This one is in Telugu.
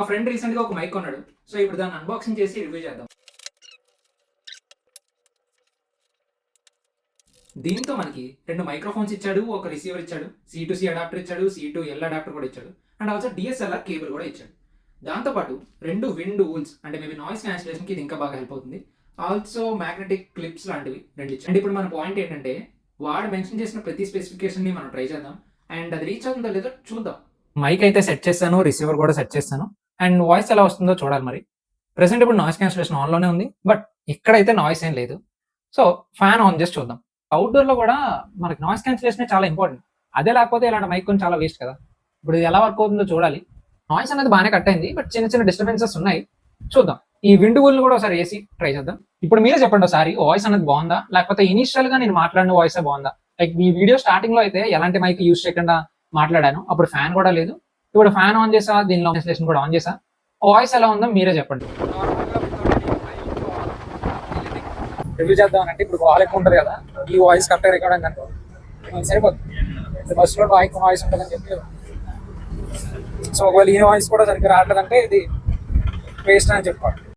మా ఫ్రెండ్ రీసెంట్‌గా ఒక మైక్ కొన్నాడు. సో, ఇప్పుడు దాన్ని అన్బాక్సింగ్ చేసి రివ్యూ చేద్దాం. దీంతో మనకి 2 మైక్రోఫోన్స్ ఇచ్చాడు, ఒక రిసీవర్ ఇచ్చాడు, సి టు సి అడాప్టర్ ఇచ్చాడు, సి టు ఎల్ అడాప్టర్ కూడా ఇచ్చాడు. అండ్ ఆల్సో డీఎస్ఎల్ఆర్ కేబుల్ కూడా ఇచ్చాడు. దాంతో పాటు 2 విండ్ వూల్స్ అంటే మేబీ నాయిస్ క్యాన్సిలేషన్‌కి ఇది ఇంకా బాగా హెల్ప్ అవుతుంది. ఆల్సో మ్యాగ్నెటిక్ క్లిప్స్ లాంటివి 2 ఇచ్చాడు. అండ్ ఇప్పుడు మన పాయింట్ ఏంటంటే వాడు మెన్షన్ చేసిన ప్రతి స్పెసిఫికేషన్‌ని మనం ట్రై చేద్దాం. అండ్ అది రీచ్ అవుతుందో లేదో చూద్దాం. మైక్ అయితే సెట్ చేశాను, రిసీవర్ కూడా సెట్ చేశాను. అండ్ వాయిస్ ఎలా వస్తుందో చూడాలి మరి. ప్రెజెంట్ ఇప్పుడు నాయిస్ క్యాన్సిలేషన్ ఆన్‌లోనే ఉంది. బట్ ఇక్కడైతే నాయిస్ ఏం లేదు. సో, ఫ్యాన్ ఆన్ చేసి చూద్దాం. అవుట్‌డోర్‌లో గూడా మనకి నాయిస్ క్యాన్సిలేషనే చాలా ఇంపార్టెంట్. అదే లేకపోతే ఇలాంటి మైక్ కొని చాలా వేస్ట్ కదా! ఇప్పుడు ఇది ఎలా వర్క్ అవుతుందో చూడాలి. నాయిస్ అనేది బానే కట్ అయింది. బట్ చిన్న చిన్న డిస్టర్బెన్సెస్ ఉన్నాయి. చూద్దాం. ఈ విండ్ వూల్‌ని కూడా ఒకసారి ఏసి ట్రై చేద్దాం. ఇప్పుడు మీరే చెప్పండి ఒకసారి వాయిస్ అనేది బావుందా? లేకపోతే ఇనీషియల్‌గా నేను మాట్లాడిన వాయిసే బావుందా? లైక్ ఈ వీడియో స్టార్టింగ్‌లో అయితే ఎలాంటి మైక్ యూజ్ చేయకుండా మాట్లాడాను. అప్పుడు ఫ్యాన్ కూడా లేదు. ఇప్పుడు ఫ్యాన్ ఆన్ చేశా, దీనిలో క్యాన్సిలేషన్ కూడా ఆన్ చేశా. వాయిస్ ఎలా ఉందో మీరే చెప్పండి. రివ్యూ చేద్దామనంటే ఇప్పుడు కాల్ ఎక్కువ ఉంటుంది కదా, ఈ వాయిస్ కరెక్ట్గా రికార్డ్ అయిందనుకో సరిపోతుంది. బస్సులో వాయిస్ ఉంటుందని చెప్పి సో ఒకవేళ ఈ వాయిస్ కూడా సరిగ్గా రావట్లేదంటే ఇది వేస్ట్ అని చెప్పాలి.